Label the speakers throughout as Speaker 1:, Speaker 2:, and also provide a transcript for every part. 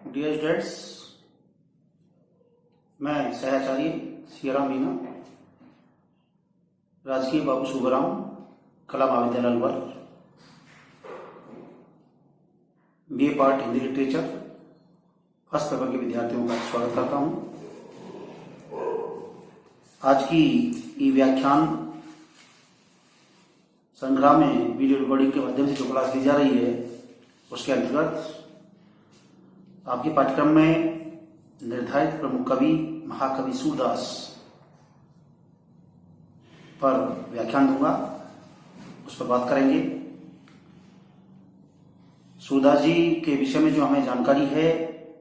Speaker 1: Dear students, मैं सहआचार्य सियाराम मीना, राजकीय बाबू शुभराम कला महाविद्यालय Alwar, BA part Hindi literature first paper के विद्यार्थियों का स्वागत करता हूं। आज की ई व्याख्यान श्रृंखला में वीडियो रिकॉर्डिंग के माध्यम से जो क्लास ली जा रही है उसके अंतर्गत आपके पाठ्यक्रम में निर्धारित प्रमुख कवि महाकवि सूरदास पर व्याख्यान दूंगा, उस पर बात करेंगे। सूरदास जी के विषय में जो हमें जानकारी है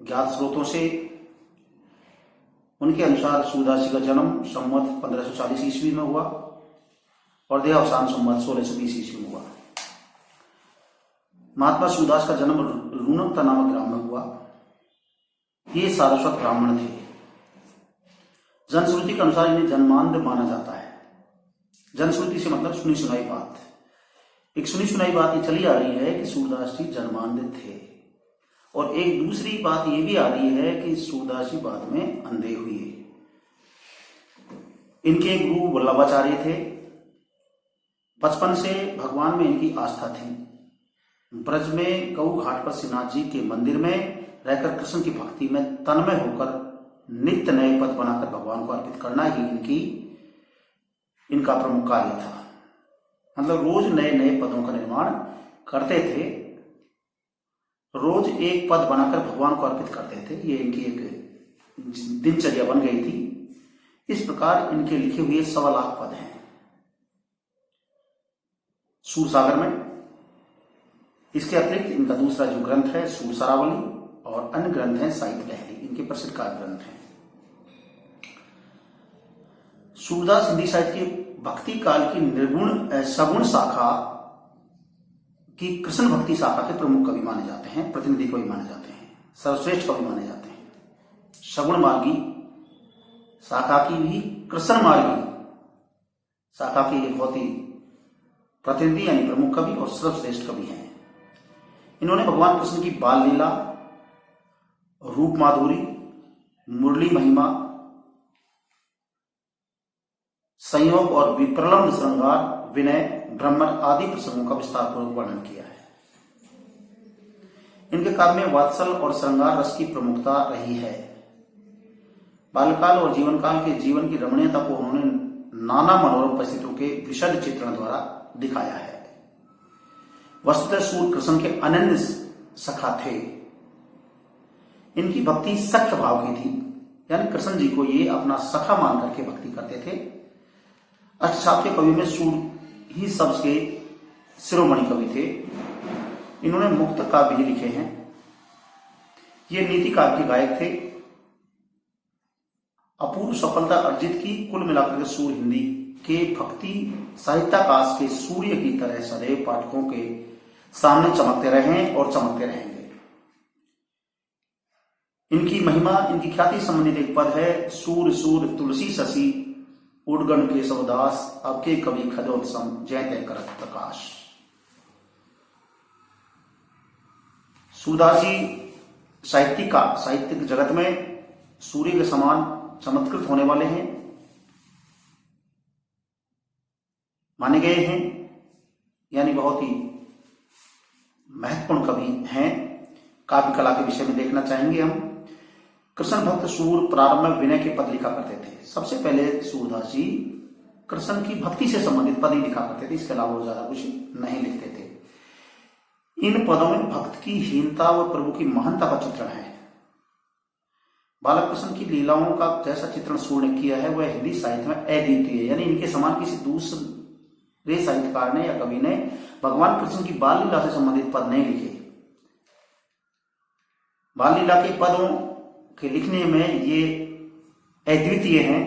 Speaker 1: ज्ञात स्रोतों से, उनके अनुसार सूरदास जी का जन्म संवत 1540 ईस्वी में हुआ और देहावसान संवत 1620 ईस्वी में हुआ। महात्मा सूरदास का जन्म रूणकता नामक ग्राम में हुआ। ये सारस्वत ब्राह्मण थे। जनश्रुति के अनुसार इन्हें जन्मांध माना जाता है। जनश्रुति से मतलब सुनी सुनाई बात। एक सुनी सुनाई बात ये चली आ रही है कि सूरदास जी जन्मांध थे, और एक दूसरी बात ये भी आ रही है कि सूरदास जी बाद में अंधे हुए। इनके गुरु वल्लभाचार्य थे। बचपन से भगवान में इनकी आस्था थी। ब्रज में गऊ घाट पर श्रीनाथ जी के मंदिर में रहकर कृष्ण की भक्ति में तन्मय होकर नित्य नए पद बनाकर भगवान को अर्पित करना ही इनका प्रमुख कार्य था। मतलब रोज नए नए पदों का निर्माण करते थे, रोज एक पद बनाकर भगवान को अर्पित करते थे। ये इनकी एक दिनचर्या बन गई थी। इस प्रकार इनके लिखे हुए 1.25 लाख पद हैं सूरसागर में। इसके अतिरिक्त इनका दूसरा जो ग्रंथ है सूरसरावली, और अन्य ग्रंथ हैं साहित्य लहरी, इनके प्रसिद्ध काव्य ग्रंथ हैं। सूरदास हिंदी साहित्य की भक्ति काल की निर्गुण सगुण शाखा की कृष्ण भक्ति शाखा के प्रमुख कवि माने जाते हैं, प्रतिनिधि कवि माने जाते हैं, सर्वश्रेष्ठ कवि माने जाते हैं। सगुण मार्गी शाखा की भी कृष्ण मार्गी शाखा के ये बहुत ही प्रतिनिधि यानी प्रमुख कवि और सर्वश्रेष्ठ कवि हैं। इन्होंने भगवान कृष्ण की बाल लीला, रूप माधुरी, मुरली महिमा, संयोग और विप्रलंब श्रृंगार, विनय, ब्रह्मण आदि प्रसंगों का विस्तार पूर्वक वर्णन किया है। इनके काव्य में वात्सल और श्रृंगार रस की प्रमुखता रही है। बालकाल और जीवनकाल के जीवन की रमणीयता को उन्होंने नाना मनोरम परिस्थितियों के विशद चित्रण द्वारा दिखाया है। वस्तुतः सूर कृष्ण के अनन्य सखा थे। इनकी भक्ति सख्त भाव की थी, यानी कृष्ण जी को ये अपना सखा मान करके भक्ति करते थे। अष्टशास्त्रीय कवि में सूर ही सबसे शिरोमणि कवि थे। इन्होंने मुक्त काव्य भी लिखे हैं। ये नीति काव्य के गायक थे। अपूर्व सफलता अर्जित की। कुल मिलाकर के सूर हिंदी के भक्ति साहित्याकाश के सूर्य की तरह सदैव पाठकों के सामने चमकते रहे और चमकते रहेंगे। इनकी महिमा, इनकी ख्याति संबंधित एक पद है, सूर सूर तुलसी शशि उड़गण के सवदास, अब के कवि खदोत्सम जय तय करत प्रकाश। सूरदास जी साहित्यिक जगत में सूर्य के समान चमत्कृत होने वाले हैं, माने गए हैं, यानी बहुत ही महत्वपूर्ण कवि हैं। काव्य कला के विषय में देखना चाहेंगे हम। कृष्ण भक्त सूर प्रारंभ में विनय के पद लिखा करते थे। सबसे पहले सूरदास जी कृष्ण की भक्ति से संबंधित पद ही लिखा करते थे, इसके अलावा वो ज्यादा कुछ नहीं लिखते थे। इन पदों में भक्त की हीनता व प्रभु की महानता का चित्रण है। बालक कृष्ण की लीलाओं का जैसा चित्रण सूर ने किया है वह हिंदी साहित्य में अद्वितीय है, यानी इनके समान किसी दूसरे साहित्यकार ने या कवि ने भगवान कृष्ण की बाल लीला से संबंधित पद नहीं लिखे। बाल लीला के पदों के लिखने में ये अद्वितीय हैं।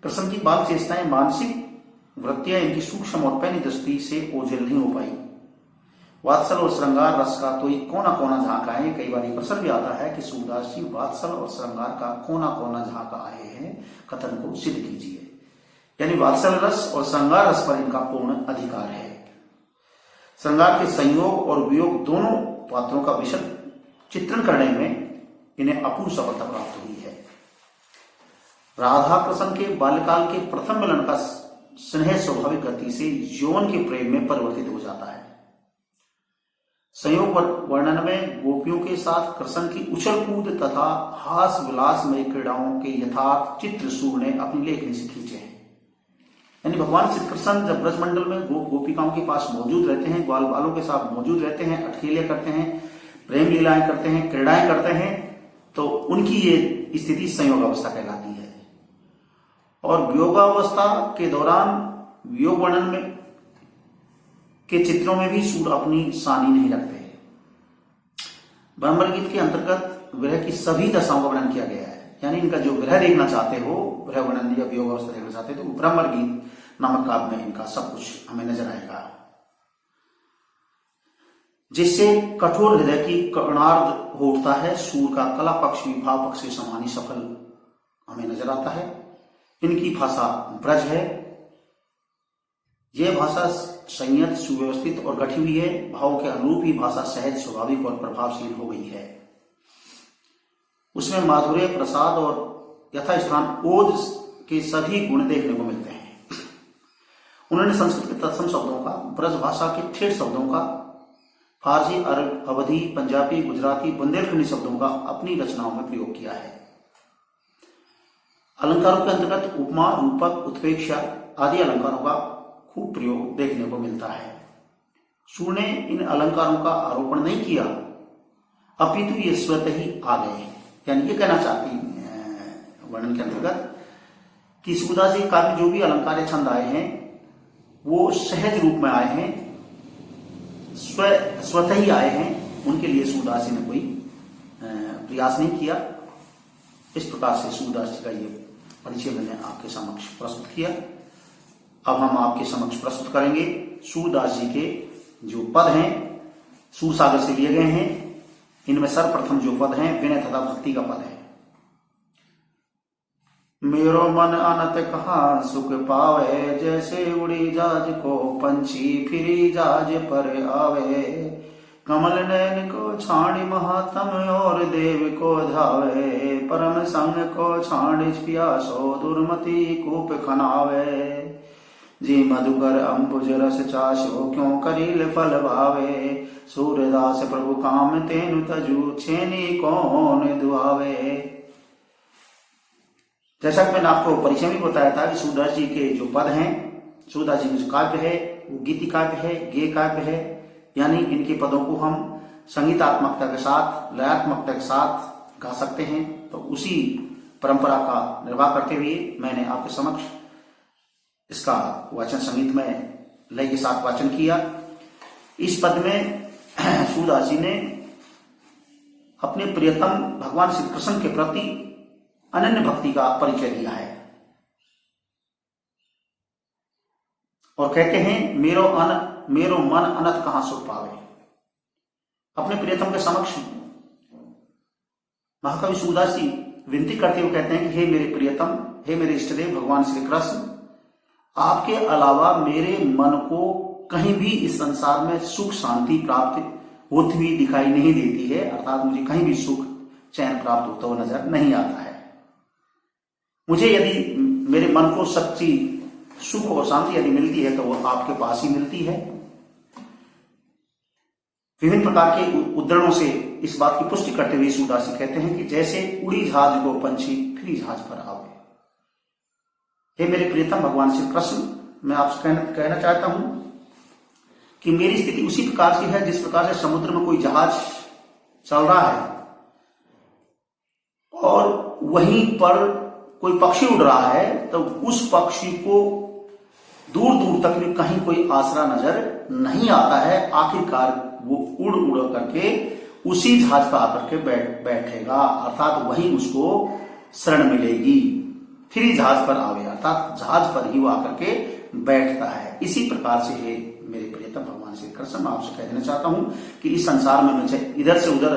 Speaker 1: कृष्ण की बाल चेष्टाएं, मानसिक वृत्तियां इनकी सूक्ष्म और पैनी दृष्टि से ओझल नहीं हो पाई। वात्सल और श्रृंगार रस का तो कोना कोना झांका है। कई बार प्रश्न भी आता है कि सूरदास जी वात्सल और श्रृंगार का कोना कोना झांका आए हैं, कथन को सिद्ध कीजिए। यानी वात्सल रस और श्रृंगार रस पर इनका पूर्ण अधिकार है। श्रृंगार के संयोग और वियोग दोनों पात्रों का विशद चित्रण करने में इन्हें अपूर्व सफलता प्राप्त हुई है। राधा कृष्ण के बाल्यकाल के प्रथम मिलन का स्नेह स्वाभाविक गति से यौवन के प्रेम में परिवर्तित हो जाता है। संयोग वर्णन में गोपियों के साथ कृष्ण की उछल कूद तथा हास विलास में क्रीड़ाओं के यथार्थ चित्र सूर ने अपनी लेखनी से खींचे हैं। यानी भगवान श्री कृष्ण जब ब्रजमंडल में गोपिकाओं के पास मौजूद रहते हैं, ग्वाल बालों के साथ मौजूद रहते हैं, अटखेले करते हैं, प्रेम लीलाएं करते हैं, क्रीड़ाएं करते हैं, तो उनकी ये स्थिति संयोग अवस्था कहलाती है। और वियोगावस्था के दौरान वियोग वर्णन में के चित्रों में भी सूर अपनी सानी नहीं रखते। ब्रह्म गीत के अंतर्गत विरह की सभी दशाओं का वर्णन किया गया है। यानी इनका जो विरह देखना चाहते हो, विरह वर्णन या वियोग अवस्था देखना चाहते हो, तो ब्रह्म गीत नामक काव्य में इनका सब कुछ हमें नजर आएगा, जिससे कठोर हृदय की करुणार्ध हो उठता है। सूर का कला पक्ष भी भाव पक्ष के समान ही सफल हमें नजर आता है। इनकी भाषा ब्रज है। यह भाषा संयत, सुव्यवस्थित और गठी हुई है। भाव के अनुरूप ही भाषा सहज, स्वाभाविक और प्रभावशील हो गई है। उसमें माधुर्य, प्रसाद और यथास्थान ओज के सभी गुण देखने को मिलते हैं। उन्होंने संस्कृत के तत्सम शब्दों का, ब्रज भाषा के ठेठ शब्दों का, फारसी, अरब, अवधी, पंजाबी, गुजराती, बुंदेलखंडी शब्दों का अपनी रचनाओं में प्रयोग किया है। अलंकारों के अंतर्गत उपमा, रूपक, उत्प्रेक्षा आदि अलंकारों का खूब प्रयोग देखने को मिलता है। सूर ने इन अलंकारों का आरोपण नहीं किया, अपितु ये स्वतः ही आ गए। यानी ये कहना चाहती वर्णन के अंतर्गत कि सूरदास जी काव्य जो भी अलंकार छंद आए हैं वो सहज रूप में आए हैं, स्वतः ही आए हैं। उनके लिए सूरदास जी ने कोई प्रयास नहीं किया। इस प्रकार से सूरदास जी का ये परिचय मैंने आपके समक्ष प्रस्तुत किया। अब हम आपके समक्ष प्रस्तुत करेंगे सूरदास जी के जो पद हैं, सूर सागर से लिए गए हैं। इनमें सर्वप्रथम जो पद हैं विनय तथा भक्ति का पद है। मेरो मन अनत कहाँ सुख पावे, जैसे उड़ी जाज को पंछी फिरी जाज पर आवे। कमल नैन को छाणी महात्म और देव को धावे। परम संग को छाणी प्यासो दुर्मति कूप खनावे। जी मधुकर अंबुज रस चाशो क्यों करील फल भावे। सूरदास प्रभु काम तेनु तजु छेनी कौन दुआवे। जैसा कि मैंने आपको परिचय में बताया था कि सूरदास जी के जो पद हैं, सूरदास जी में जो काव्य है वो गीति काव्य है, गेय काव्य है। यानी इनके पदों को हम संगीतात्मकता के साथ, लयात्मकता के साथ गा सकते हैं। तो उसी परंपरा का निर्वाह करते हुए मैंने आपके समक्ष इसका वाचन संगीत में लय के साथ वाचन किया। इस पद में सूरदास जी ने अपने प्रियतम भगवान श्री कृष्ण के प्रति अनन्य भक्ति का परिचय दिया है और कहते हैं मेरो मन अनंत कहां सुख पावे। अपने प्रियतम के समक्ष महाकवि सूरदास जी विनती करते हुए कहते हैं कि हे मेरे प्रियतम, हे मेरे इष्टदेव भगवान श्री कृष्ण, आपके अलावा मेरे मन को कहीं भी इस संसार में सुख शांति प्राप्त होती हुई दिखाई नहीं देती है। अर्थात मुझे कहीं भी सुख चैन प्राप्त होता हुआ नजर नहीं आता है। मुझे यदि मेरे मन को सच्ची सुख और शांति यदि मिलती है तो वो आपके पास ही मिलती है। विभिन्न प्रकार के उद्धरणों से इस बात की पुष्टि करते हुए सूरदास जी कहते हैं कि जैसे उड़ी जहाज को पंछी फिर जहाज पर आवे। हे मेरे प्रियतम भगवान श्री कृष्ण, मैं आपसे कहना चाहता हूं कि मेरी स्थिति उसी प्रकार की है जिस प्रकार से समुद्र में कोई जहाज चल रहा है और वहीं पर कोई पक्षी उड़ रहा है, तो उस पक्षी को दूर दूर तक भी कहीं कोई आसरा नजर नहीं आता है। आखिरकार वो उड़ उड़ करके उसी जहाज पर आकर के बैठेगा, अर्थात वहीं उसको शरण मिलेगी। फिर ही जहाज पर आवे, अर्थात जहाज पर ही वो आकर के बैठता है। इसी प्रकार से है मेरे प्रियतम भगवान श्री कृष्ण, मैं आपसे कह देना चाहता हूं कि इस संसार में मुझे इधर से उधर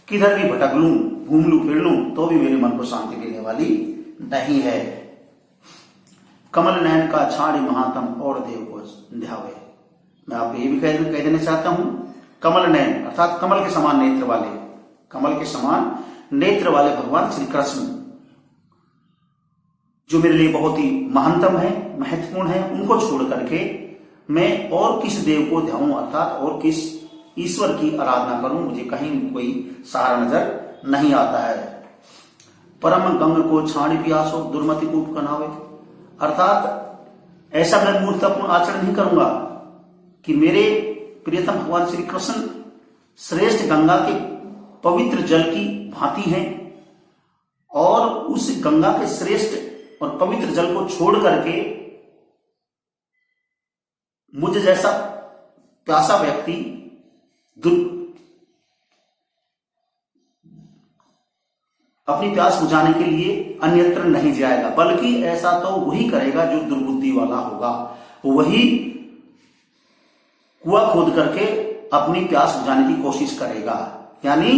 Speaker 1: किधर भी भटक लूं, घूम लूं, फिर लूं, तो भी मेरे मन को शांति देने वाली नहीं है। कमल नयन का छाड़ी महात्म और देव को ध्यावे। मैं आपको ये भी कह देना चाहता हूं, कमल नयन अर्थात कमल के समान नेत्र वाले, कमल के समान नेत्र वाले भगवान श्री कृष्ण, जो मेरे लिए बहुत ही महत्तम है, महत्वपूर्ण है, उनको छोड़ करके मैं और किस देव को ध्याऊं, अर्थात और किस ईश्वर की आराधना करूं, मुझे कहीं कोई सहारा नजर नहीं आता है। परम गंग को छाणी पियासो दुर्मति कूप कनावे, अर्थात ऐसा मैं मूर्खतापूर्ण आचरण नहीं करूंगा कि मेरे प्रियतम भगवान श्री कृष्ण श्रेष्ठ गंगा के पवित्र जल की भांति हैं और उस गंगा के श्रेष्ठ और पवित्र जल को छोड़ करके मुझ जैसा प्यासा व्यक्ति अपनी प्यास बुझाने के लिए अन्यत्र नहीं जाएगा, बल्कि ऐसा तो वही करेगा जो दुर्बुद्धि वाला होगा, वही कुआं खोद करके अपनी प्यास बुझाने की कोशिश करेगा, यानी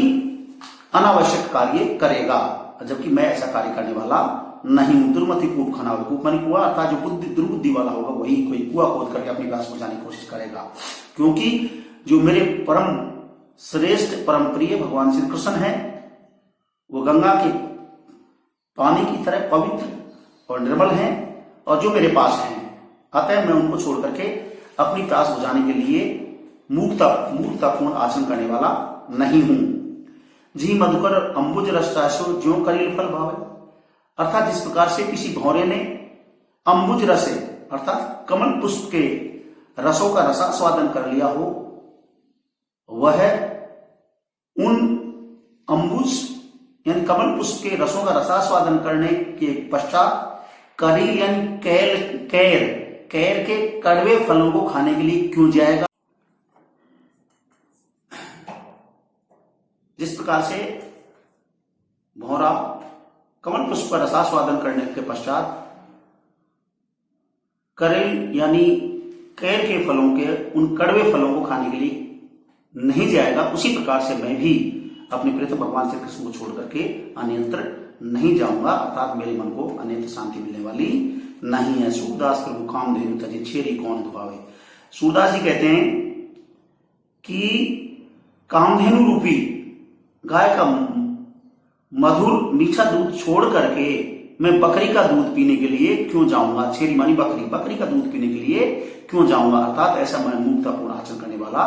Speaker 1: अनावश्यक कार्य करेगा, जबकि मैं ऐसा कार्य करने वाला नहीं हूं। दुर्मति कूप खनावे, कूप मानी कुआं, अर्थात जो दुर्बुद्धि वाला होगा वही कोई कुआं खोद करके अपनी प्यास बुझाने की कोशिश करेगा, क्योंकि जो मेरे परम श्रेष्ठ परम प्रिय भगवान श्री कृष्ण है वो गंगा के पानी की तरह पवित्र और निर्मल हैं और जो मेरे पास हैं, अतः मैं उनको छोड़ करके अपनी प्यास बुझाने के लिए मूर्खतापूर्ण आचरण करने वाला नहीं हूं। जी मधुकर अंबुज रसासो ज्यों करील फल भावे, अर्थात जिस प्रकार से किसी भौरे ने अंबुज रसे अर्थात कमल पुष्प के रसों का रसास्वादन कर लिया हो, वह उन अंबुज यानी कमल पुष्प के रसों का रसास्वादन करने के पश्चात करील यानी कैर के कड़वे फलों को खाने के लिए क्यों जाएगा। जिस प्रकार से भौरा कमल पुष्प का रसास्वादन करने के पश्चात करेल यानी कैर के फलों के उन कड़वे फलों को खाने के लिए नहीं जाएगा, उसी प्रकार से मैं भी अपने प्रियतम भगवान श्री कृष्ण को छोड़ करके अन्यत्र नहीं जाऊंगा, अर्थात मेरे मन को अन्यत्र शांति मिलने वाली नहीं है। सूरदास प्रभु कामधेनु तजी छेरी कौन दुभावे, सूरदास जी कहते हैं कि कामधेनु रूपी गाय का मधुर मीठा दूध छोड़ करके मैं बकरी का दूध पीने के लिए क्यों जाऊंगा। छेरी मानी बकरी का दूध पीने के लिए क्यों जाऊंगा, अर्थात ऐसा मैं मूर्खतापूर्ण आचरण करने वाला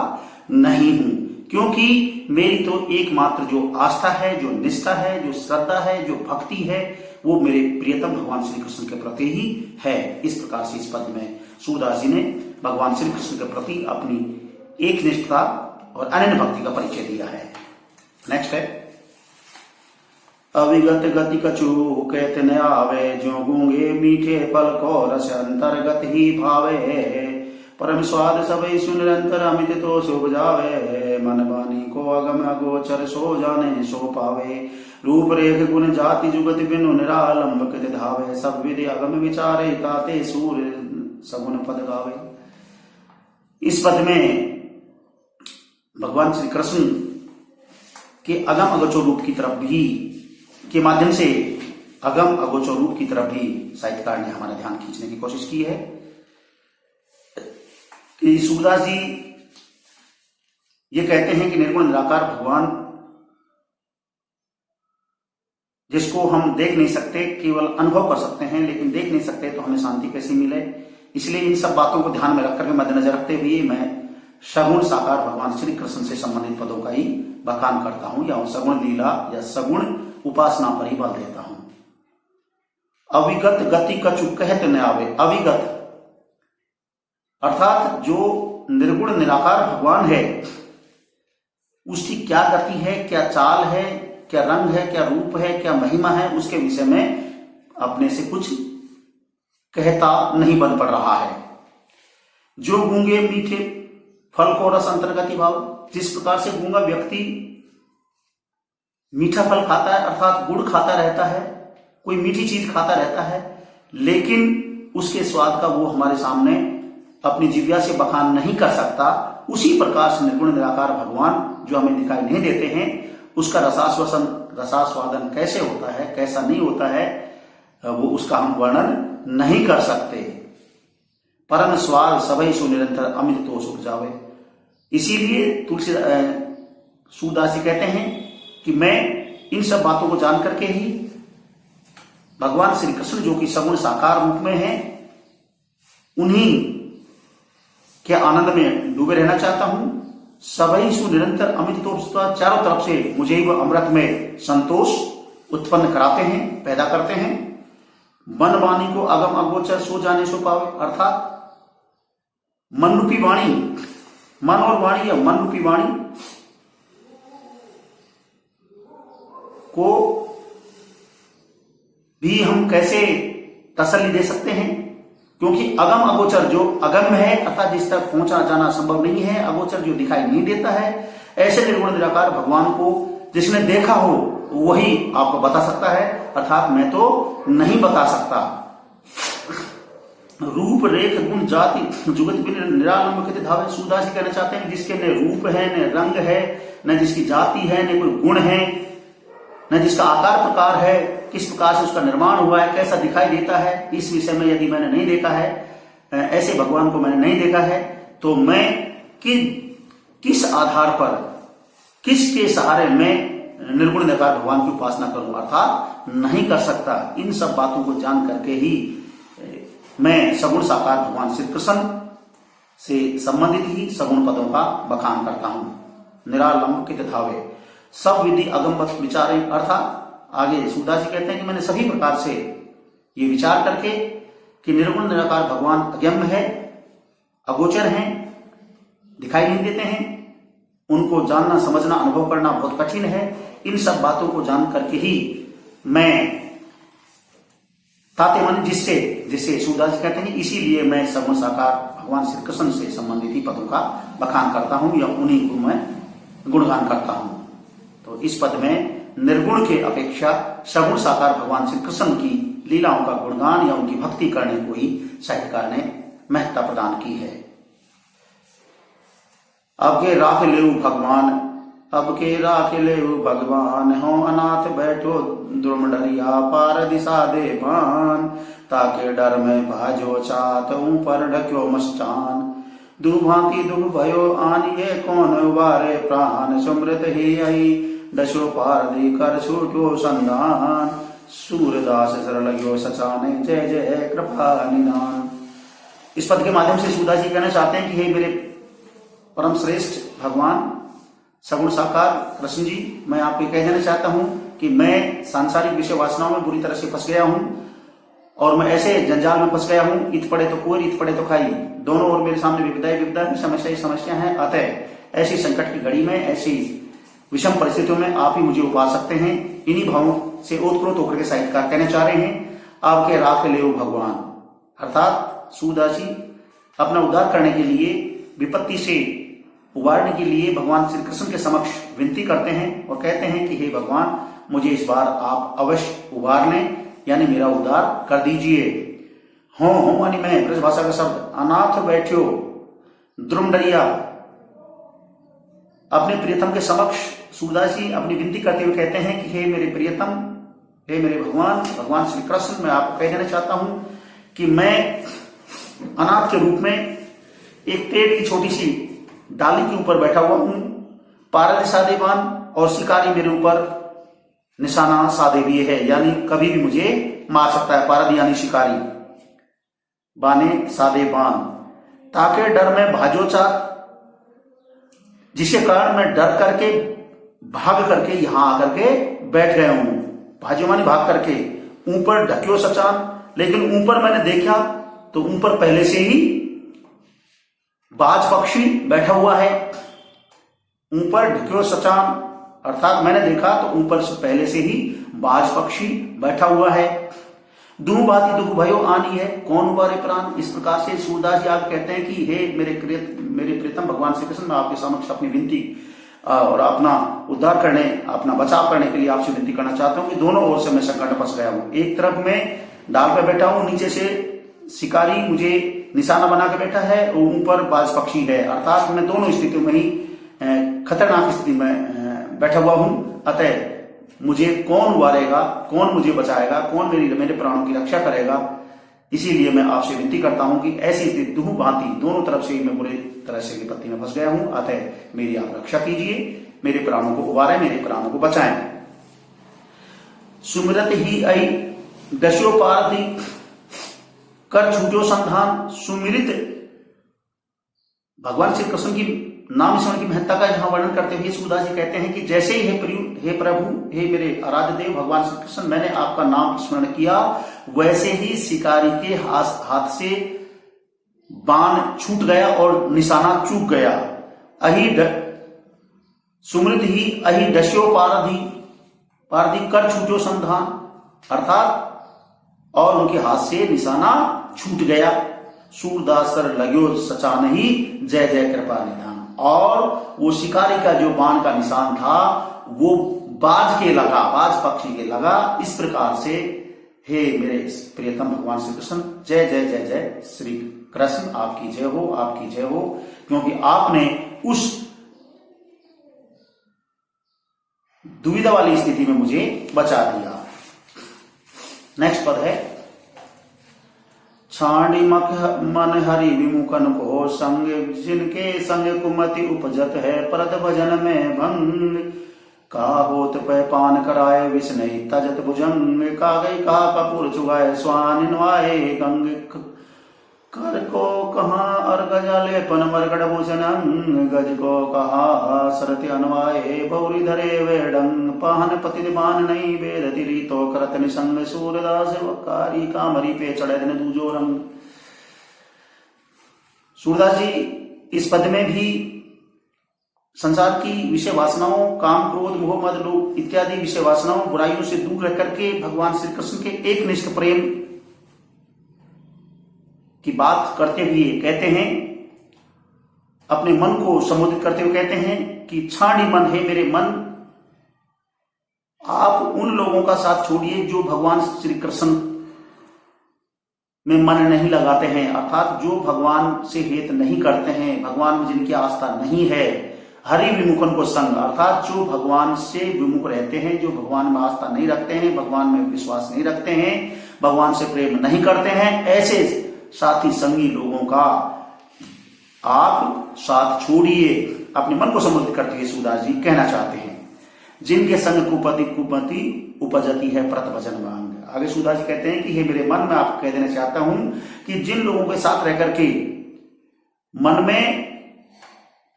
Speaker 1: नहीं हूं, क्योंकि मेरी तो एकमात्र जो आस्था है, जो निष्ठा है, जो श्रद्धा है, जो भक्ति है, वो मेरे प्रियतम भगवान श्री कृष्ण के प्रति ही है। इस प्रकार से इस पद में सूरदास जी ने भगवान श्री कृष्ण के प्रति अपनी एक निष्ठा और अनन्य भक्ति का परिचय दिया है। नेक्स्ट है अविगत गति कछु कहत न आवे, ज्यों गूंगे मीठे फल को रस अंतर्गत ही भावे, परम स्वाद सबई सुन निरंतर अमित तो शोभ जावे, मन बानी को अगम अगोचर सो जाने सो पावे, रूप रेख गुण जाति जुगत बिनु निरालंब कृत धावे, सब विधि अगम विचारे ताते सूर सगुन पद गावे। इस पद में भगवान श्री कृष्ण के अगम अगोचर रूप की तरफ भी के माध्यम से अगम अगोचर रूप की तरफ भी साहित्यकार ने हमारा ध्यान खींचने की कोशिश की है। सूरदास जी ये कहते हैं कि निर्गुण निराकार भगवान जिसको हम देख नहीं सकते, केवल अनुभव कर सकते हैं, लेकिन देख नहीं सकते, तो हमें शांति कैसी मिले। इसलिए इन सब बातों को ध्यान में रखकर के मद्देनजर रखते हुए मैं सगुण साकार भगवान श्री कृष्ण से संबंधित पदों का ही बखान करता हूं या सगुण लीला या सगुण उपासना पर ही बल देता हूं। अविगत गति कछु कहत न आवे, अविगत अर्थात जो निर्गुण निराकार भगवान है उसकी क्या गति है, क्या चाल है, क्या रंग है, क्या रूप है, क्या महिमा है, उसके विषय में अपने से कुछ कहता नहीं बन पड़ रहा है। जो गूंगे मीठे फल को रस अंतर्गति भाव, जिस प्रकार से गूंगा व्यक्ति मीठा फल खाता है अर्थात गुड़ खाता रहता है, कोई मीठी चीज खाता रहता है, लेकिन उसके स्वाद का वो हमारे सामने अपनी जिह्वा से बखान नहीं कर सकता, उसी प्रकार से निर्गुण निराकार भगवान जो हमें दिखाई नहीं देते हैं उसका रसास्वादन कैसे होता है, कैसा नहीं होता है, वो उसका हम वर्णन नहीं कर सकते। परम स्वाद सबई सो निरंतर अमित तो सुख जावे। इसीलिए सूरदास जी कहते हैं कि मैं इन सब बातों को जान करके ही भगवान श्री कृष्ण जो कि सगुण साकार रूप में है, उन्हीं के आनंद में डूबे रहना चाहता हूं। सभी सु निरंतर अमित तोषता, चारों तरफ से मुझे वो अमृत में संतोष उत्पन्न कराते हैं, पैदा करते हैं। मन वाणी को अगम अगोचर सो जाने सो पावे, अर्थात मन रूपी वाणी, मन और वाणी या मन रूपी वाणी को भी हम कैसे तसल्ली दे सकते हैं, क्योंकि अगम अगोचर जो अगम्य है अर्थात जिस तक पहुंचा जाना संभव नहीं है, अगोचर जो दिखाई नहीं देता है, ऐसे निर्गुण निराकार भगवान को जिसने देखा हो वही आपको बता सकता है, अर्थात मैं तो नहीं बता सकता। रूप रेख गुण जाति जुगत बिन निरालंब के धावे, सूरदास जी कहना चाहते हैं जिसके न रूप है, न रंग है, न जिसकी जाति है, न कोई गुण है, न जिसका आकार प्रकार है, किस प्रकार से उसका निर्माण हुआ है, कैसा दिखाई देता है, इस विषय में यदि मैंने नहीं देखा है, ऐसे भगवान को मैंने नहीं देखा है, तो मैं किस आधार पर, किसके सहारे मैं निर्गुण निराकार भगवान की उपासना करूं, अर्थात नहीं कर सकता। इन सब बातों को जान करके ही मैं सगुण साकार भगवान श्री कृष्ण से संबंधित ही सगुण पदों का बखान करता हूं। निरालंब कित धावे सब विधि अगमवत विचारे, अर्थात आगे सूरदास जी कहते हैं कि मैंने सभी प्रकार से ये विचार करके कि निर्गुण निराकार भगवान अगम्य है, अगोचर हैं, दिखाई नहीं देते हैं, उनको जानना, समझना, अनुभव करना बहुत कठिन है। इन सब बातों को जान करके ही मैं ताते मन जिससे सूरदास जी कहते हैं इसीलिए मैं सगुण साकार भगवान श्री कृष्ण से संबंधित ही पदों का बखान करता हूं या उन्हीं को मैं गुणगान करता हूं। तो इस पद में निर्गुण के अपेक्षा सगुण साकार भगवान श्री कृष्ण की लीलाओं का गुणगान या उनकी भक्ति करने को ही साहित्यकार ने महत्ता प्रदान की है। अब के राख ले भगवान, अब के राख ले भगवान, हो अनाथ बैठो द्रुमडरिया पार दिशा दे भान, ताके डर में भाजो चात ऊपर ढक्यो मस्तान, दुर्भांति दुर्भ भयो आनिए कौन वारे प्राण, सुमृत ही आई दशो पारदी कर छूटो संधान, सूरदास सरल लगो सचाने जय जय कृपा निधान। इस पद के माध्यम से सूरदास जी कहना चाहते हैं कि हे मेरे परम श्रेष्ठ भगवान सगुण साकार कृष्ण जी, मैं आपको कह देना चाहता हूं कि मैं सांसारिक विषय वासनाओं में बुरी तरह से फंस गया हूं और मैं ऐसे जंजाल में फंस गया हूं, इत पड़े तो कोई इत पड़े तो खाई, दोनों ओर मेरे सामने विपदा है, समस्या ही समस्या है। अतः ऐसी संकट की घड़ी में, ऐसी विषम परिस्थितियों में आप ही मुझे उपा सकते हैं। इन्हीं भावों से ओतप्रोत होकर के साहित्यकार कहना चाह रहे हैं आपके राख ले भगवान, अर्थात सूरदास जी अपना उद्धार करने के लिए, विपत्ति से उबारने के लिए भगवान श्री कृष्ण के समक्ष विनती करते हैं और कहते हैं कि हे भगवान, मुझे इस बार आप अवश्य उबार लें, यानी मेरा उद्धार कर दीजिए। हो यानी मैं ब्रज भाषा का शब्द अनाथ बैठो द्रुमडरिया, अपने प्रियतम के समक्ष सूरदास जी अपनी विनती करते हुए कहते हैं कि हे मेरे प्रियतम, हे मेरे भगवान, भगवान श्री कृष्ण, मैं आपको कह देना चाहता हूं कि मैं अनाथ के रूप में एक पेड़ की छोटी सी डाली के ऊपर बैठा हुआ हूं, पारद सादेवान, और शिकारी मेरे ऊपर निशाना साधे हुए है, यानी कभी भी मुझे मार सकता है। पारद यानी शिकारी, बाने सादे बान, ताके डर में भाजो चात, जिसके कारण मैं डर करके भाग करके यहां आकर के बैठ गया हूं। भाजो मानी भाग करके, ऊपर ढक्यो सचान, लेकिन ऊपर मैंने देखा तो ऊपर पहले से ही बाज पक्षी बैठा हुआ है। ऊपर ढक्यो सचान अर्थात मैंने देखा तो ऊपर से पहले से ही बाज पक्षी बैठा हुआ है। दुख बाती दुख भयो आनी है, कौन उबारे प्राण। इस प्रकार से सूरदास जी आप कहते हैं कि हे मेरे प्रियतम भगवान श्री कृष्ण, मैं आपके समक्ष अपनी विनती और अपना उद्धार करने, अपना बचाव करने के लिए आपसे विनती करना चाहता हूं कि दोनों ओर से मैं संकट में फंस गया हूं। एक तरफ में डाल पर बैठा हूं, नीचे से शिकारी मुझे निशाना बना के बैठा है और ऊपर बाज पक्षी है, अर्थात मैं दोनों स्थितियों में ही खतरनाक स्थिति में बैठा हुआ हूं। अतः मुझे कौन उबारेगा, कौन मुझे बचाएगा, कौन मेरे प्राणों की रक्षा करेगा। इसीलिए मैं आपसे विनती करता हूं कि ऐसी स्थिति दुह भांति दोनों तरफ से मैं बुरी तरह से विपत्ति में फंस गया हूं। अतः मेरी आप रक्षा कीजिए, मेरे प्राणों को उबारें, मेरे प्राणों को बचाएं। सुमिरत ही आई दस्यो पारथी कर छूटो संधान। सुमिरित भगवान श्री कृष्ण की नाम स्मरण की महत्ता का जहां वर्णन करते हुए सूरदास जी कहते हैं कि जैसे ही हे प्रभु, हे मेरे आराध्य देव भगवान श्री कृष्ण, मैंने आपका नाम स्मरण किया, वैसे ही शिकारी के हाथ से बाण छूट गया और निशाना चूक गया। सुमृत ही अहि दस्यो पारधी कर छूटो संधान, अर्थात और उनके हाथ से निशाना छूट गया। सूरदास सर लगो सचा नहीं, जय जय कृपा निधान। और वो शिकारी का जो बाण का निशान था वो बाज के लगा, बाज पक्षी के लगा। इस प्रकार से हे मेरे प्रियतम भगवान श्री कृष्ण, जय जय जय जय श्री कृष्ण, आपकी जय हो, आपकी जय हो, क्योंकि आपने उस दुविधा वाली स्थिति में मुझे बचा दिया। नेक्स्ट पद है छाणी मख मन हरि विमुखन को संग, जिनके संग कुमति उपजत है परत भजन में भंग। का होत पै पान कराए विष नहीं तजत भुजंग, का गई का कपूर चुगाए स्वान नवाए गंग। कर को कहा अर्घ जले पन मरकट भूषण, गज को कहा सरति अनवाए भौरी धरे वेडंग। पाहन पति बान नहीं वेद तिरी तो करत निसंग, सूरदास वकारी कामरी पे चढ़े दिन दूजो रंग। सूरदास जी इस पद में भी संसार की विषय वासनाओं, काम क्रोध मोह मद लोभ इत्यादि विषय वासनाओं बुराइयों से दूर रह करके भगवान श्री कृष्ण के एक निष्ठ प्रेम की बात करते हुए कहते हैं, अपने मन को संबोधित करते हुए कहते हैं कि छाणी मन है मेरे मन, आप उन लोगों का साथ छोड़िए जो भगवान श्री कृष्ण में मन नहीं लगाते हैं, अर्थात जो भगवान से हेत नहीं करते हैं, भगवान में जिनकी आस्था नहीं है। हरि विमुखन को संग, अर्थात जो भगवान से विमुख रहते हैं, जो भगवान में आस्था नहीं रखते हैं, भगवान में विश्वास नहीं रखते हैं, भगवान से प्रेम नहीं करते हैं, ऐसे साथी संगी लोगों का आप साथ छोड़िए। अपने मन को संबोधित करते हुए सूरदास जी कहना चाहते हैं, जिनके संग कुपति उपजती है परत भजन भांग। आगे सूरदास जी कहते हैं कि हे मेरे मन में आप कह देना चाहता हूं कि जिन लोगों के साथ रह करके मन में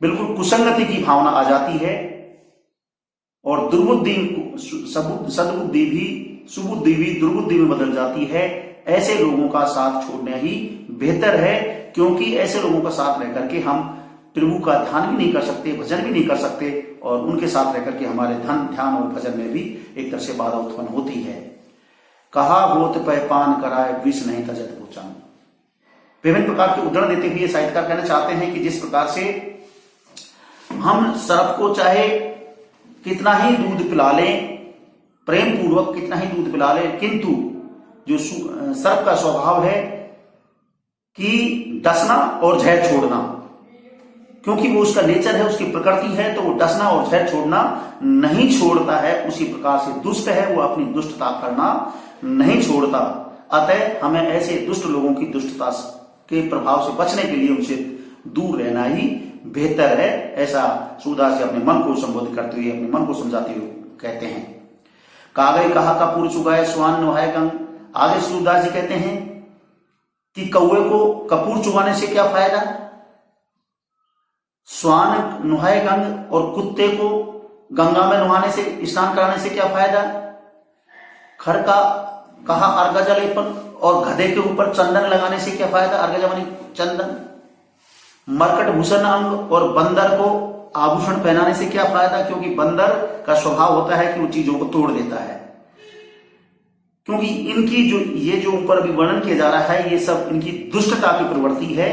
Speaker 1: बिल्कुल कुसंगति की भावना आ जाती है और दुर्बुद्धि सद्बुद्धि भी सुबुद्धि भी दुर्बुद्धि में बदल जाती है, ऐसे लोगों का साथ छोड़ना ही बेहतर है। क्योंकि ऐसे लोगों का साथ रह करके हम प्रभु का ध्यान भी नहीं कर सकते, भजन भी नहीं कर सकते, और उनके साथ रह करके हमारे ध्यान और भजन में भी एक तरह से बाधा उत्पन्न होती है। कहा होत पै पान कराए विष नहीं तजत भुजंग। विभिन्न प्रकार के उदाहरण देते हुए साहित्यकार कहना चाहते हैं कि जिस प्रकार से हम सर्प को चाहे कितना ही दूध पिला लें, प्रेम पूर्वक कितना ही दूध पिला लें, किंतु जो सर्प का स्वभाव है कि डसना और जहर छोड़ना, क्योंकि वो उसका नेचर है, उसकी प्रकृति है, तो वो डसना और जहर छोड़ना नहीं छोड़ता है। उसी प्रकार से दुष्ट है, वो अपनी दुष्टता करना नहीं छोड़ता। अतः हमें ऐसे दुष्ट लोगों की दुष्टता के प्रभाव से बचने के लिए उनसे दूर रहना ही बेहतर है। ऐसा सूरदास जी अपने मन को संबोधित करते हुए, अपने मन को समझाते हुए कहते हैं। कागई कहा कपूर चुगाए स्वान नुहाए गंग। आगे सूरदास जी कहते हैं कि कौवे को कपूर चुगाने से क्या फायदा, स्वान नुहाए गंग, और कुत्ते को गंगा में नहाने से, स्नान कराने से क्या फायदा। खर का कहा अर्घजलेपन, और गधे के ऊपर चंदन लगाने से क्या फायदा, अर्घज माने चंदन। मरकट भूषण अंग, और बंदर को आभूषण पहनाने से क्या फायदा, क्योंकि बंदर का स्वभाव होता है कि वो चीजों को तोड़ देता है। क्योंकि इनकी ये जो ऊपर अभी वर्णन किया जा रहा है, ये सब इनकी दुष्टता की प्रवृत्ति है,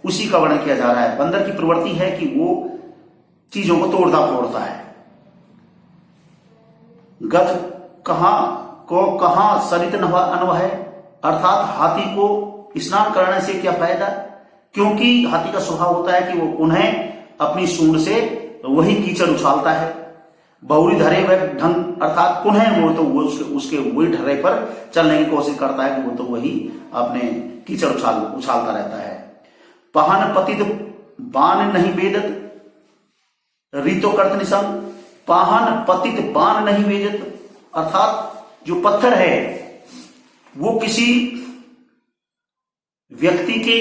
Speaker 1: उसी का वर्णन किया जा रहा है। बंदर की प्रवृत्ति है कि वो चीजों को तोड़ता फोड़ता है। गज कहां सरित अनवह है, अर्थात हाथी को स्नान कराने से क्या फायदा, क्योंकि हाथी का स्वभाव होता है कि वो पुनः अपनी सूंड से वही कीचड़ उछालता है। बहुरी धरे वह ढंग, अर्थात पुनः वो तो उसके वही ढर्रे पर चलने की कोशिश करता है कि वो तो वही अपने कीचड़ उछालता रहता है। पहन पतित बान नहीं वेदत, रीतो कर्त निसंग। पाहन पतित बान नहीं वेदत, अर्थात जो पत्थर है वो किसी व्यक्ति के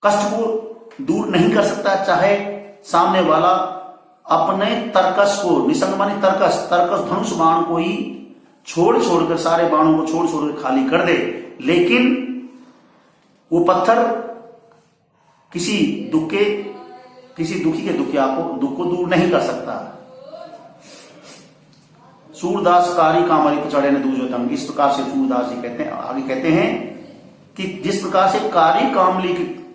Speaker 1: कष्ट को दूर नहीं कर सकता, चाहे सामने वाला अपने तर्कस को, निसंग माने तर्कस धनुष बाण को ही छोड़कर, सारे बाणों को छोड़ खाली कर दे, लेकिन वो पत्थर किसी दुखी के दुख को दूर नहीं कर सकता। सूरदास कारी कामरी पचड़े ने दूजोतम, इस प्रकार से सूरदास जी आगे कहते हैं कि जिस प्रकार से कारी कामली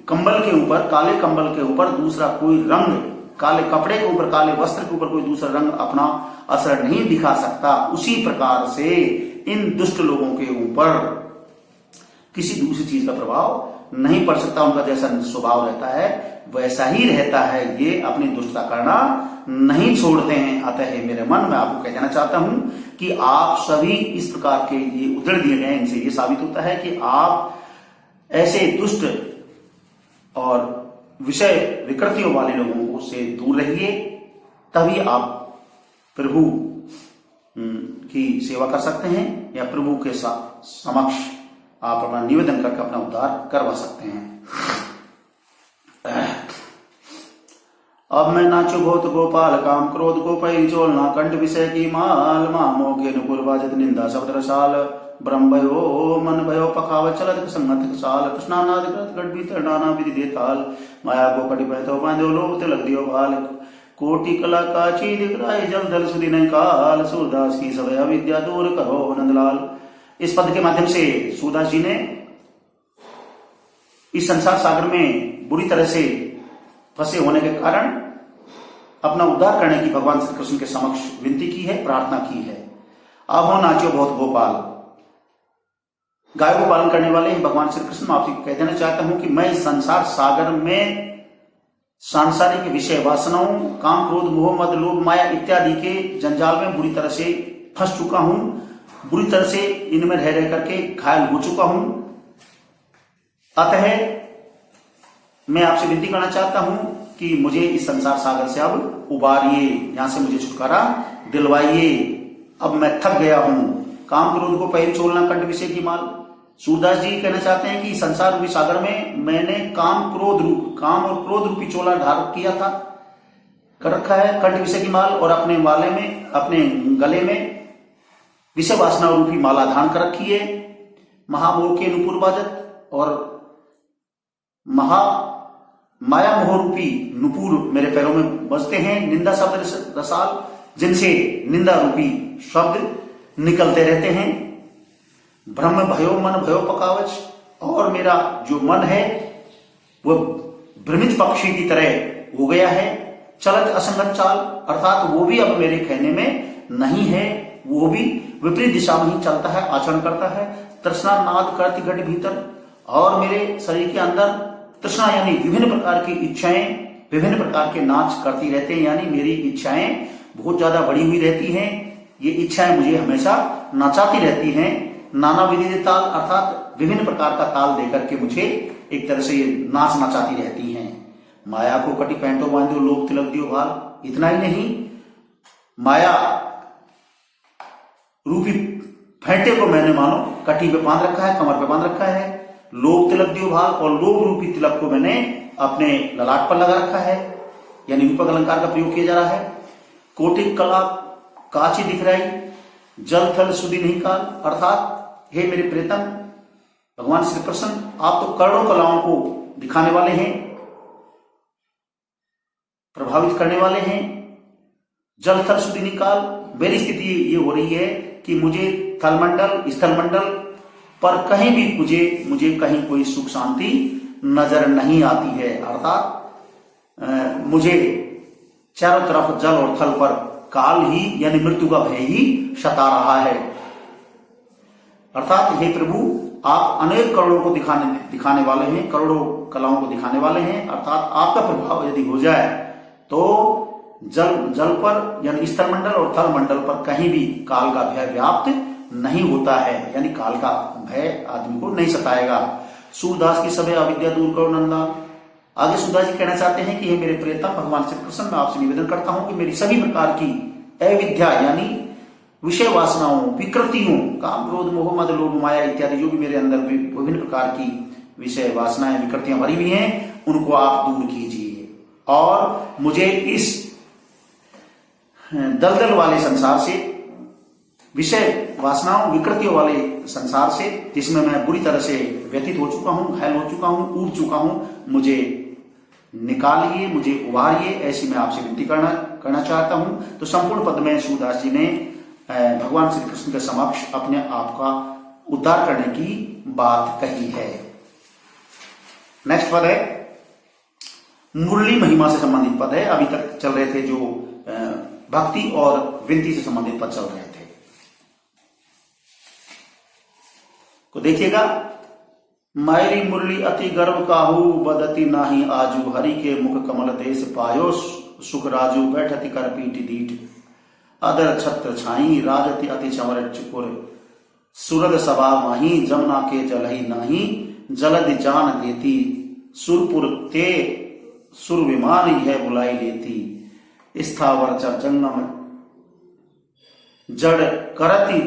Speaker 1: कंबल के ऊपर, काले कंबल के ऊपर दूसरा कोई रंग, काले कपड़े के ऊपर, काले वस्त्र के ऊपर कोई दूसरा रंग अपना असर नहीं दिखा सकता, उसी प्रकार से इन दुष्ट लोगों के ऊपर किसी दूसरी चीज का प्रभाव नहीं पड़ सकता। उनका जैसा स्वभाव रहता है वैसा ही रहता है, ये अपनी दुष्टता करना नहीं छोड़ते हैं। अतः हे मेरे मन, मैं आपको कह देना चाहता हूं कि आप सभी इस प्रकार के ये उजड़ दिए गए, इनसे ये साबित होता है कि आप ऐसे दुष्ट और विषय विकृतियों वाले लोगों से दूर रहिए, तभी आप प्रभु की सेवा कर सकते हैं या प्रभु के समक्ष आप अपना निवेदन करके अपना उद्धार करवा सकते हैं। अब मैं नाचो बहुत गोपाल, काम क्रोध को पै चोलना, कंठ विषय की माल, मामो के नुपुर बाजत निंदा शब्द रसाल, ब्रह्म भयो मन भयो पखावत चलत संगत साल, कृष्णानाद कृत गढ़ भीतर नाना विधि देताल, माया को कटी पहतो बांधो लोग तिलक दियो भाल, कोटि कला काची दिख राय जल दल सुदिन काल, सूरदास की सब अविद्या दूर करो नंदलाल। इस पद के माध्यम से सूरदास जी ने इस संसार सागर में बुरी तरह से फंसे होने के कारण अपना उद्धार करने की भगवान श्री कृष्ण के समक्ष विनती की है, प्रार्थना की है। अब हो नाचो बहुत गोपाल, गाय को पालन करने वाले हैं भगवान श्री कृष्ण। मैं आपसे कह देना चाहता हूं कि मैं इस संसार सागर में सांसारिक विषय वासनाओं, काम क्रोध मोह मद लोभ माया इत्यादि के जंजाल में बुरी तरह से फंस चुका हूं, बुरी तरह से इनमें रह करके घायल हो चुका हूं। अतः मैं आपसे विनती करना चाहता हूं कि मुझे इस संसार सागर से अब उबारिए, यहां से मुझे छुटकारा दिलवाइए। अब मैं थक गया हूं, काम क्रोध को पैर छोड़ना, कंठ विषय की माल। सूरदास जी कहना चाहते हैं कि संसार रूपी सागर में मैंने काम और क्रोध रूपी चोला धार किया था, कर रखा है, कंठ विषय की माल, और अपने वाले में, अपने गले में विषय वासना रूपी माला धारण कर रखी है। महामोह के नुपुर बाजत, और माया मोह रूपी नुपुर मेरे पैरों में बजते हैं। निंदा शब्द रसाल, जिनसे निंदा रूपी शब्द निकलते रहते हैं। ब्रह्म भयो मन भयो पकावच, और मेरा जो मन है वह भ्रमित पक्षी की तरह हो गया है। चलत असंगत चाल, अर्थात वो भी अब मेरे कहने में नहीं है, वो भी विपरीत दिशा में ही चलता है, आचरण करता है। तृष्णा नाद करती घट भीतर, और मेरे शरीर के अंदर तृष्णा यानी विभिन्न प्रकार की इच्छाएं, विभिन्न प्रकार के नाच करती रहते हैं, यानी मेरी इच्छाएं बहुत ज्यादा बढ़ी हुई रहती हैं। ये इच्छाएं मुझे हमेशा नचाती रहती हैं। नाना विधि ताल, अर्थात विभिन्न प्रकार का ताल देकर के मुझे एक तरह से ये नाच नचाती रहती हैं। माया को कटी पैंटो बांधो लोग तिलक दियो भाल। इतना ही नहीं, माया रूपी फेंटे को मैंने मानो कटी पे बांध रखा है, कमर पे बांध रखा है। लोभ तिलक दियो भाल, और लोभ रूपी तिलक को मैंने अपने ललाट पर लगा रखा है, यानी रूपक अलंकार का प्रयोग किया जा रहा है। कोटिक कला काची दिख रही, जल थल सुधि नहीं काल, अर्थात हे मेरे प्रियतम भगवान श्री कृष्ण, आप तो करोड़ों कलाओं को दिखाने वाले हैं, प्रभावित करने वाले हैं। जल थल सुधि नहीं काल, मेरी स्थिति ये हो रही है कि मुझे थलमंडल स्थलमंडल पर कहीं भी मुझे कहीं कोई सुख शांति नजर नहीं आती है। अर्थात मुझे चारों तरफ जल और थल पर काल ही यानी मृत्यु का भय ही सता रहा है। अर्थात हे प्रभु, आप अनेक करोड़ों को दिखाने वाले हैं, करोड़ों कलाओं को दिखाने वाले हैं। अर्थात आपका प्रभाव यदि हो जाए तो जल पर यानी स्थलमंडल और थल मंडल पर कहीं भी काल का भय व्याप्त नहीं होता है, यानी काल का भय आदमी को नहीं सताएगा। सूरदास की सभी अविद्या दूर करो नंदा। आगे सूरदास जी कहना चाहते हैं कि हे मेरे प्रियतम भगवान श्री कृष्ण, मैं आपसे निवेदन करता हूं कि मेरी सभी प्रकार की अविद्या यानी विषय वासनाओं, विकृतियों, काम क्रोध मोह मद लोभ माया इत्यादि जो भी मेरे अंदर विभिन्न प्रकार की विषय वासनाएं विकृतियां भरी हुई हैं, उनको आप दूर कीजिए और मुझे इस दलदल वाले संसार से, विषय वासनाओं विकृतियों वाले संसार से, जिसमें मैं बुरी तरह से व्यतीत हो चुका हूं, घायल हो चुका हूं, ऊब चुका हूं, मुझे निकालिए, मुझे उबारिए, ऐसी मैं आपसे विनती करना चाहता हूं। तो संपूर्ण पद में सूरदास जी ने भगवान श्री कृष्ण के समक्ष अपने आप का उद्धार करने की बात कही है। नेक्स्ट पद है मुरली महिमा से संबंधित पद है। अभी तक चल रहे थे जो भक्ति और विनती से संबंधित पद चल रहे थे, तो देखिएगा। मैरी मुरली अति गर्व काहू, बदती नाही आजू, हरि के मुख कमल देश पायो, सुख राजू बैठति कर पीठ दीठ, अदर छत्र छाई, राजति अति चमर चुकुर, सुरद सभा माही, जमुना के जलही नाही, जलद जान देती, सुरपुर ते सुर विमान यह बुलाई लेती, स्थावर चर जंगम जड़ करती,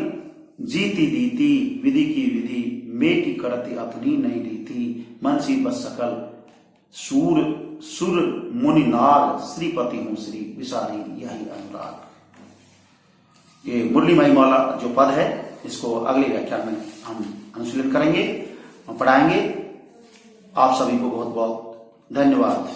Speaker 1: जीती दीती, विधि की विधि मेटी करती, अपनी नहीं रीति, मनसी बस सकल सूर सुर मुनि नाग, श्रीपति हूं श्री विसारी यही अनुराग। ये मुरली महिमा वाला जो पद है, इसको अगले व्याख्यान में हम अनुशीलन करेंगे और पढ़ाएंगे। आप सभी को बहुत बहुत धन्यवाद।